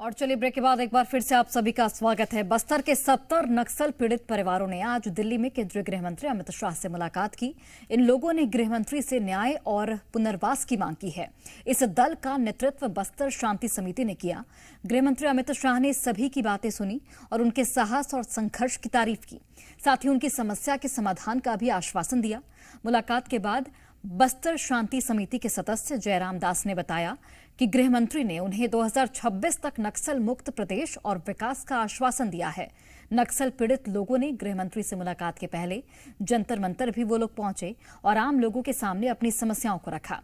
और चलिए ब्रेक के बाद एक बार फिर से आप सभी का स्वागत है। बस्तर के 70 नक्सल पीड़ित परिवारों ने आज दिल्ली में केंद्रीय गृह मंत्री अमित शाह से मुलाकात की। इन लोगों ने गृह मंत्री से न्याय और पुनर्वास की मांग की है। इस दल का नेतृत्व बस्तर शांति समिति ने किया। गृह मंत्री अमित शाह ने सभी की बातें सुनी और उनके साहस और संघर्ष की तारीफ की। साथ ही उनकी समस्या के समाधान का भी आश्वासन दिया। मुलाकात के बाद बस्तर शांति समिति के सदस्य जयराम दास ने बताया कि गृह मंत्री ने उन्हें 2026 तक नक्सल मुक्त प्रदेश और विकास का आश्वासन दिया है। नक्सल पीड़ित लोगों ने गृह मंत्री से मुलाकात के पहले जंतर मंतर भी वो लोग पहुंचे और आम लोगों के सामने अपनी समस्याओं को रखा।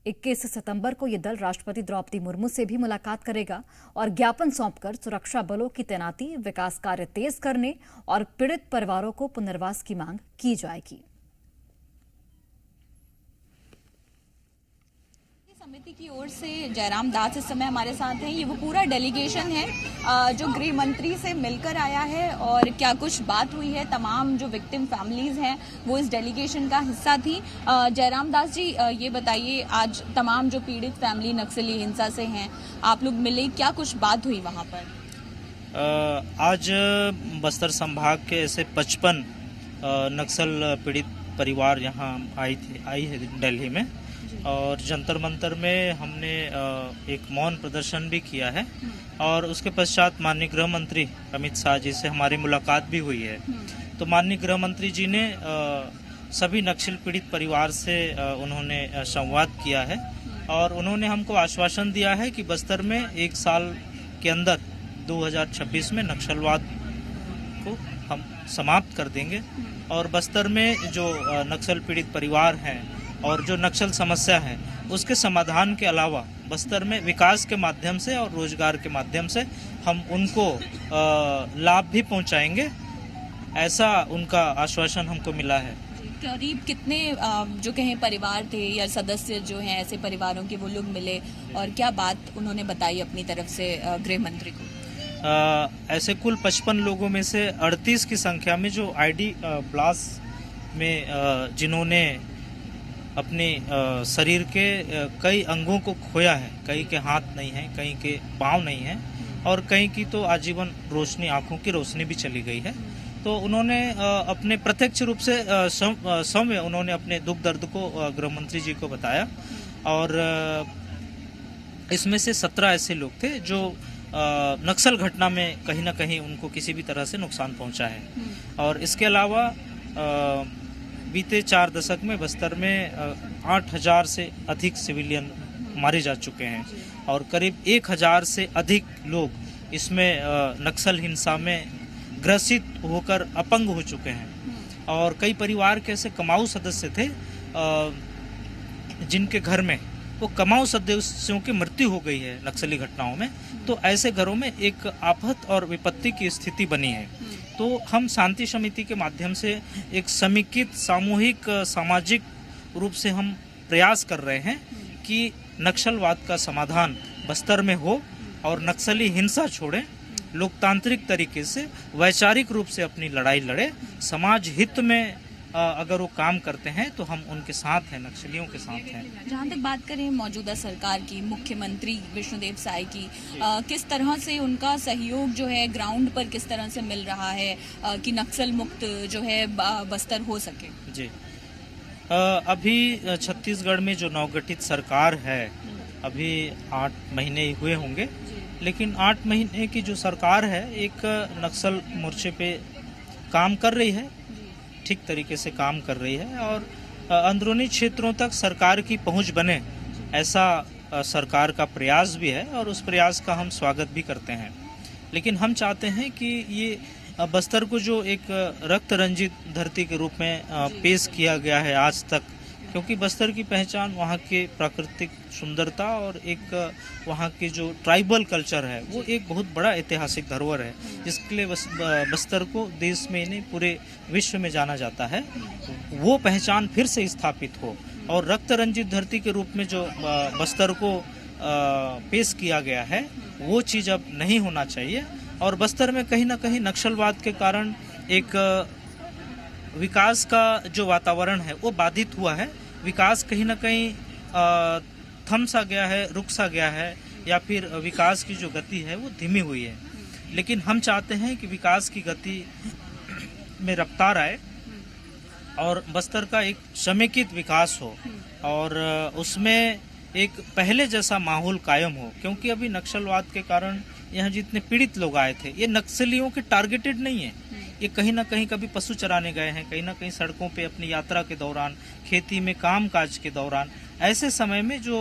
21 सितंबर को ये दल राष्ट्रपति द्रौपदी मुर्मू से भी मुलाकात करेगा और ज्ञापन सौंपकर सुरक्षा बलों की तैनाती, विकास कार्य तेज करने और पीड़ित परिवारों को पुनर्वास की मांग की जाएगी। समिति की ओर से जयराम दास इस समय हमारे साथ हैं। ये वो पूरा डेलीगेशन है जो गृह मंत्री से मिलकर आया है और क्या कुछ बात हुई है। तमाम जो विक्टिम फैमिलीज हैं वो इस डेलीगेशन का हिस्सा थी। जयराम दास जी, ये बताइए, आज तमाम जो पीड़ित फैमिली नक्सली हिंसा से हैं, आप लोग मिले, क्या कुछ बात हुई वहाँ पर? आज बस्तर संभाग के ऐसे 55 नक्सल पीड़ित परिवार यहाँ आई है दिल्ली में, और जंतर मंतर में हमने एक मौन प्रदर्शन भी किया है और उसके पश्चात माननीय गृह मंत्री अमित शाह जी से हमारी मुलाकात भी हुई है। तो माननीय गृह मंत्री जी ने सभी नक्सल पीड़ित परिवार से उन्होंने संवाद किया है और उन्होंने हमको आश्वासन दिया है कि बस्तर में 1 साल के अंदर 2026 में नक्सलवाद को हम समाप्त कर देंगे और बस्तर में जो नक्सल पीड़ित परिवार हैं और जो नक्सल समस्या है उसके समाधान के अलावा बस्तर में विकास के माध्यम से और रोजगार के माध्यम से हम उनको लाभ भी पहुंचाएंगे, ऐसा उनका आश्वासन हमको मिला है। करीब कितने जो कहें परिवार थे या सदस्य जो हैं ऐसे परिवारों के, वो लोग मिले और क्या बात उन्होंने बताई अपनी तरफ से गृह मंत्री को? ऐसे कुल 55 लोगों में से 38 की संख्या में जो आईडी ब्लास्ट में जिन्होंने अपने शरीर के कई अंगों को खोया है, कई के हाथ नहीं हैं, कई के पाँव नहीं हैं और कई की तो आजीवन रोशनी, आंखों की रोशनी भी चली गई है। तो उन्होंने अपने प्रत्यक्ष रूप से सौम्य उन्होंने अपने दुख दर्द को गृह मंत्री जी को बताया और इसमें से 17 ऐसे लोग थे जो नक्सल घटना में कहीं ना कहीं उनको किसी भी तरह से नुकसान पहुंचा है। और इसके अलावा बीते 4 दशक में बस्तर में 8000 से अधिक सिविलियन मारे जा चुके हैं और करीब 1000 से अधिक लोग इसमें नक्सल हिंसा में ग्रसित होकर अपंग हो चुके हैं और कई परिवार के ऐसे कमाऊ सदस्य थे जिनके घर में वो कमाऊ सदस्यों की मृत्यु हो गई है नक्सली घटनाओं में। तो ऐसे घरों में एक आफत और विपत्ति की स्थिति बनी है। तो हम शांति समिति के माध्यम से एक समेकित सामूहिक सामाजिक रूप से हम प्रयास कर रहे हैं कि नक्सलवाद का समाधान बस्तर में हो और नक्सली हिंसा छोड़ें, लोकतांत्रिक तरीके से वैचारिक रूप से अपनी लड़ाई लड़े, समाज हित में अगर वो काम करते हैं तो हम उनके साथ हैं, नक्सलियों के साथ हैं। जहाँ तक बात करें मौजूदा सरकार की, मुख्यमंत्री विष्णुदेव साय की, किस तरह से उनका सहयोग जो है ग्राउंड पर किस तरह से मिल रहा है कि नक्सल मुक्त जो है बस्तर हो सके? जी, अभी छत्तीसगढ़ में जो नवगठित सरकार है अभी 8 महीने ही हुए होंगे, लेकिन 8 महीने की जो सरकार है एक नक्सल मोर्चे पे काम कर रही है, ठीक तरीके से काम कर रही है और अंदरूनी क्षेत्रों तक सरकार की पहुंच बने, ऐसा सरकार का प्रयास भी है और उस प्रयास का हम स्वागत भी करते हैं। लेकिन हम चाहते हैं कि ये बस्तर को जो एक रक्त रंजित धरती के रूप में पेश किया गया है आज तक, क्योंकि बस्तर की पहचान वहाँ के प्राकृतिक सुंदरता और एक वहाँ की जो ट्राइबल कल्चर है वो एक बहुत बड़ा ऐतिहासिक धरोहर है, जिसके लिए बस्तर को देश में नहीं पूरे विश्व में जाना जाता है। वो पहचान फिर से स्थापित हो और रक्त रंजित धरती के रूप में जो बस्तर को पेश किया गया है वो चीज़ अब नहीं होना चाहिए। और बस्तर में कहीं ना कहीं नक्सलवाद के कारण एक विकास का जो वातावरण है वो बाधित हुआ है। विकास कहीं ना कहीं थम सा गया है, रुक सा गया है या फिर विकास की जो गति है वो धीमी हुई है। लेकिन हम चाहते हैं कि विकास की गति में रफ्तार आए और बस्तर का एक समेकित विकास हो और उसमें एक पहले जैसा माहौल कायम हो, क्योंकि अभी नक्सलवाद के कारण यहाँ जितने पीड़ित लोग आए थे ये नक्सलियों के टारगेटेड नहीं है। ये कहीं ना कहीं कभी पशु चराने गए हैं, कहीं ना कहीं सड़कों पे अपनी यात्रा के दौरान, खेती में काम काज के दौरान, ऐसे समय में जो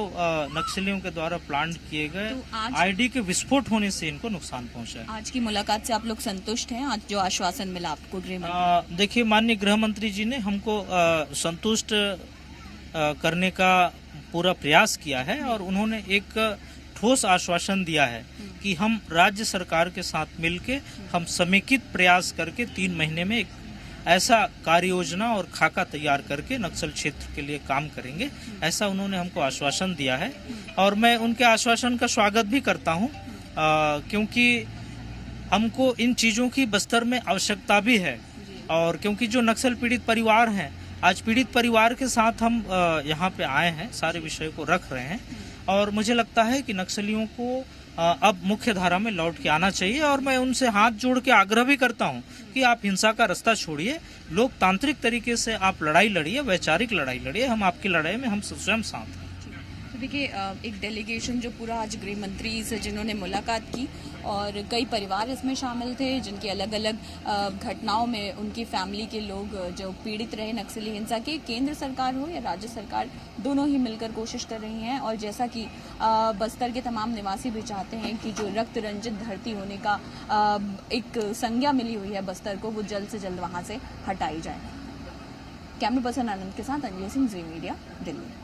नक्सलियों के द्वारा प्लान किए गए आईडी के विस्फोट होने से इनको नुकसान पहुंचा है। आज की मुलाकात से आप लोग संतुष्ट हैं? आज जो आश्वासन मिला आपको देखिए, माननीय गृह मंत्री जी ने हमको संतुष्ट करने का पूरा प्रयास किया है और उन्होंने एक ठोस आश्वासन दिया है कि हम राज्य सरकार के साथ मिलके हम समेकित प्रयास करके 3 महीने में एक ऐसा कार्य योजना और खाका तैयार करके नक्सल क्षेत्र के लिए काम करेंगे, ऐसा उन्होंने हमको आश्वासन दिया है। और मैं उनके आश्वासन का स्वागत भी करता हूं, क्योंकि हमको इन चीज़ों की बस्तर में आवश्यकता भी है। और क्योंकि जो नक्सल पीड़ित परिवार हैं, आज पीड़ित परिवार के साथ हम यहाँ पे आए हैं, सारे विषय को रख रहे हैं और मुझे लगता है कि नक्सलियों को अब मुख्य धारा में लौट के आना चाहिए। और मैं उनसे हाथ जोड़ के आग्रह भी करता हूं कि आप हिंसा का रास्ता छोड़िए, लोकतांत्रिक तरीके से आप लड़ाई लड़िए, वैचारिक लड़ाई लड़िए। हम आपकी लड़ाई में हम स्वयं साथ हैं। देखिए, एक डेलीगेशन जो पूरा आज गृह मंत्री से जिन्होंने मुलाकात की और कई परिवार इसमें शामिल थे जिनकी अलग अलग घटनाओं में उनकी फैमिली के लोग जो पीड़ित रहे नक्सली हिंसा के, केंद्र सरकार हो या राज्य सरकार, दोनों ही मिलकर कोशिश कर रही हैं। और जैसा कि बस्तर के तमाम निवासी भी चाहते हैं कि जो रक्त रंजित धरती होने का एक संज्ञा मिली हुई है बस्तर को, वो जल्द से जल्द वहाँ से हटाई जाए। कैमरा पर्सन आनंद के साथ अंजलि सिंह, जी मीडिया, दिल्ली।